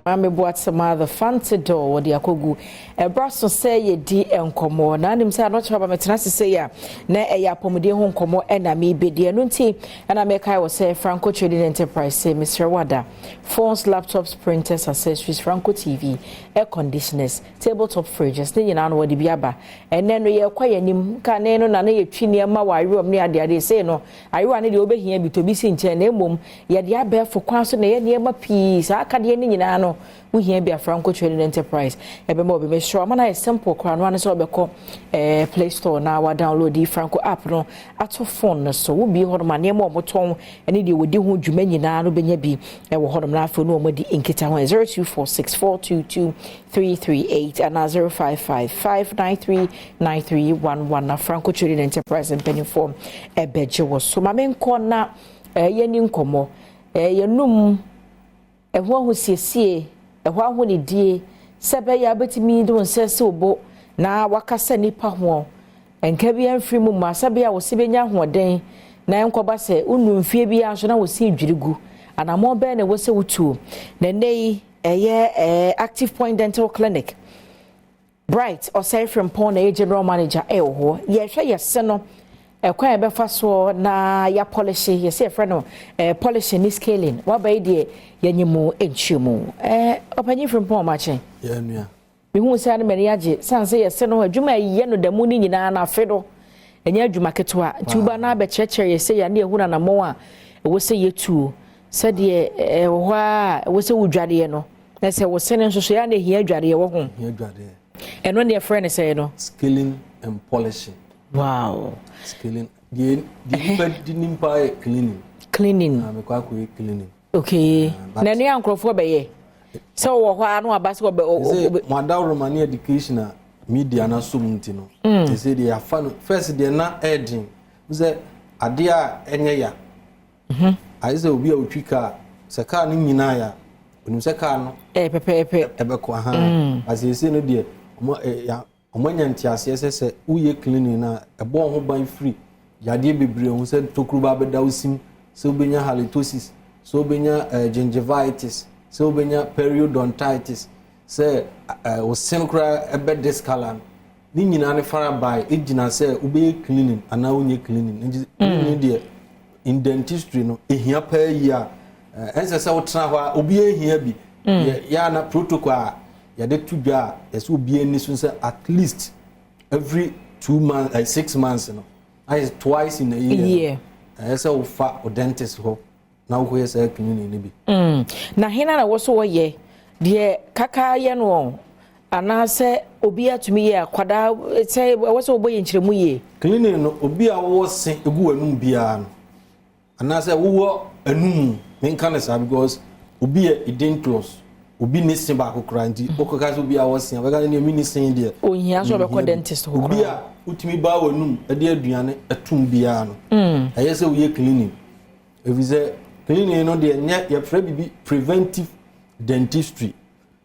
Mame Boatsama the fancy door the akogu e braso say ye di enkomo na nim say anocho ba metena say ya na e ya pomode ho nkomo e na me bedie no nti na me kai wo say Franco Trading Enterprise say Mr. Wada phones, laptops, printers, accessories, Franco TV, air conditioners, tabletop fridges ni nyina no wodi biaba ene no ye kwa yanim ka ne no na ye twini ma wa ayerom ne ade say no ayewa ne de obehia bi to bi si nche na emom ye de abefo kwa so na ye ne ma peace aka de ni nyina no we hear be a Franco Trading Enterprise. Ebe mo be sure man na simple kran one so be call Play Store na wa download the Franco app no ato phone no so wo bi ho ma ne mo moton ene de wodi ho dwuma nyina no benya bi e wo ho na afo no mo di inkita ho 0246422338 and 0555939311 na Franco Trading Enterprise and penny form e beje wo so ma men ko na ye ni nkomo yenum e ho ho siesie ehwa ho ne die sebe ya betimi do nsese obo na wakasa nipa ho enka bi amfiri mu ma sebe ya wo sebe nya hoden na enkoba se unu mfie bi anso na wo si dwirigu anamo be na wo se wutuo na nei eye Active Point Dental Clinic Bright or say from Pon General Manager ho ye hwe yese no ekwan e be fa so na ya polish ye say friend no polish ni scaling wa ba ide yanyimu enchimu opanyi from Pon mache ya nua me hu say na me yaje sanse ye se no adwuma ye no damu ni nyina na fedo enya adwuma ketwa tuba na be cherechere ye say ya na ehuna na mo a wo say ye tuo se de ho a wo say wudwade no na se wo se ne nso so ya na ehia adwade wo ho ya adwade eno ne friend say no scaling and polishing. Wow. Scaling. The nimpa cleaning. Cleaning. Me kwa cleaning. Okay. Na ne ankrofo be ye. So wo hwa no abase wo be Mada Romani education media na so munti no. They say they are fun first they na edin. We say ade a enye ya. I say obi a otwika se car ni nyina ya. Onu se car no. Pepe. Ebe ko aha. As you say no de ya omanya ntiase sese uye cleaning na ebo ho ban free yade bebre ho se tokruba beda usim se obenya halitosis se obenya gingivitis se obenya periodontitis se o senkra ebe discalan ni nyina ne fara by ejina se ube cleaning ana onye cleaning ni de in dentistry no ehia pa yi a ense se wotena ho obi ehia bi ya na protocol yade tudwa yeso obi ani so say at least every 2 months 6 months no is twice in a year say we fa o dentist ho na wo yesa cleaning ni bi na hena na wo so wo ye de kaka ye no ana se obi atumi ye akwada say wo so obo ye nkyeremu ye cleaning no obi a wo se egu anum bia no ana se wo anum menka na sa because obi e dangerous obi ni sin ba kokora nti okoka so bi a wosia we ga ni mi ni sin de ohia so be ko dentist ho obi a utimi ba wanum e de aduane atum bia no aye se we cleaning evize cleaning no de nya ye fra bibi preventive dentistry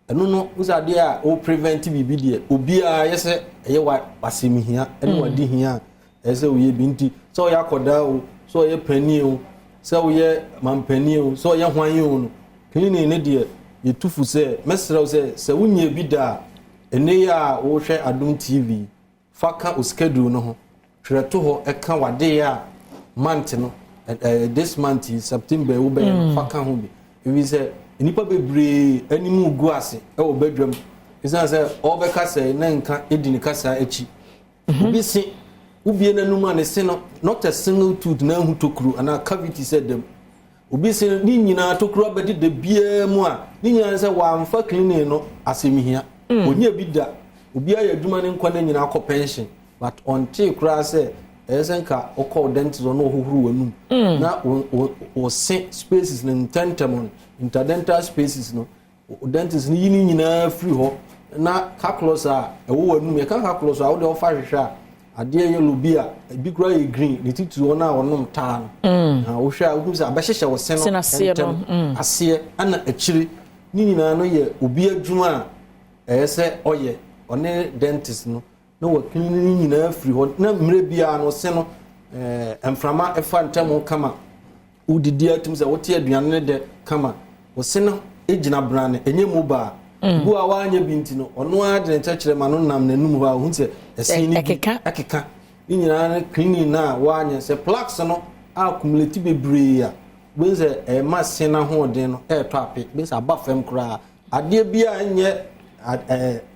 eno no usade a o preventive bibi de obi a ye se eye wa wasemihia ene wadi hia aye se we bi nti so ya koda o so ye pani o so ye mampani o so ye hwan o no cleaning ne de yetufu se mesraw se wunye bi da ene ya wo hwe Adom TV faka o schedule no ho hwereto ho eka wade ya month no this month September wo be faka ho bi ebi se enipa bebre animu gu ase e wo badwam isan se o be ka se na nka edini kasa echi obi se ubie nanum ane se no not a single tooth na hu tokuru ana cavity said them obi se ni nyina tokuru abedi de bia mu a ni nyina se wa amfa cleaning no asemihia onye bi da obi aye adwuma ne nkwa na nyina akọ pension but until kura se esenka okọ dentist no hohuru wanum na o se spaces na intentamon interdental spaces no dentist ni nyina free ho na calculus a ewo wanum ye kan calculus a wo de ofa hwehwe ade ye lobia bi kura ye green ni titu ona onom taa na wo hwa wo bisa abehyehyɛ wo se no ase ana akiri ni nyina no ye obi adwuma ese oye one dentist no na wo clean nyina free ho na mre bia no se no emframa efa ntamo kama udidi atum se wote aduane de kama wo se no ejina brane enye mobile bu a wanye binti no ono a de nkyekere ma no nam nanum ho a hu se esen ni ekeka ni nyina cleaning na wanye se plaques no accumulate bebree a benze ma sena ho den no to ape benze aba fam kra ade bia nye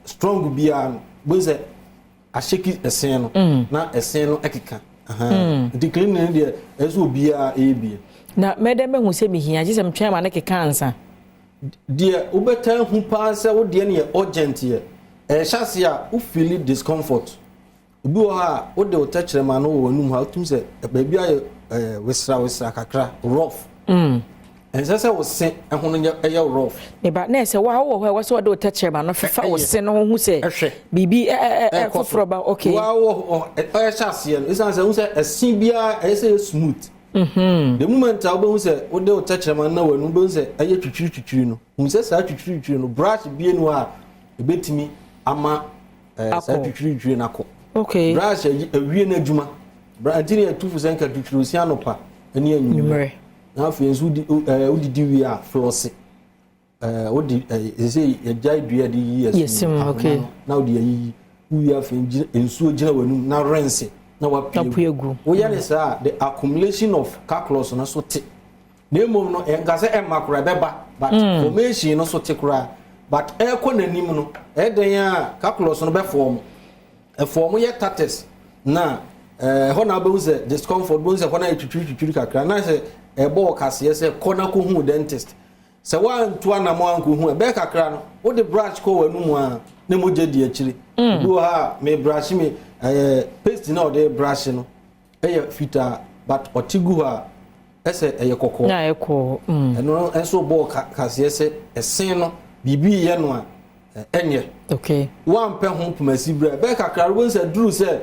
strong bia no benze asheki esen no na esen no ekeka the cleaning there eso bia ebia na medeme hu se mihia je se mtwa ma na keka ansa dia ubeta hu pa se wo de ne urgent ye chase a u feel discomfort obi wo ha wo de utachere ma no wo num ha tum se ba bia wesra kakra rough sɛ wo se ho no ɛyɛ rough ne ba na sɛ wa wo ho so de utachere ma no fefa wo se no hu se bibi kofro ba okay wa wo ɛyɛ chase ye no isan sɛ hu se ɛsin bia ɛyɛ smooth the moment I be say o de o touch man na wanu be say aye twitwiri no hu say sa twitwiri no brush bie no a ebetimi ama sa twitwiri na ko okay brush awie na adwuma brush tiri 2% ka twitwiri osi anopa ani anwumre na afi ensu udidi wi a floss odi say ejai dua de yi yes okay na odi yi wi afi ensu ogina wanu na rinse na wapiegu wo ya ne sa the accumulation of calculus no so te na mom no ngase makura beba but formation no so te kura but nanim no den a calculus no be form form ye tates na ho na be use discomfort bo use ho na twitwiri kakra na se bo kase se kona ko hu dentist se wa ntu anamo anko hu be kakra no wo de brush ko wanu mu a na mo je di akire do ha me brush me paste na ode brush no fita but otigu ha ese kokko na ekọ eno enso bo kase ese esen no bibi ye no a enye okay one pe ho pumasi bra be kakra wo nse duru se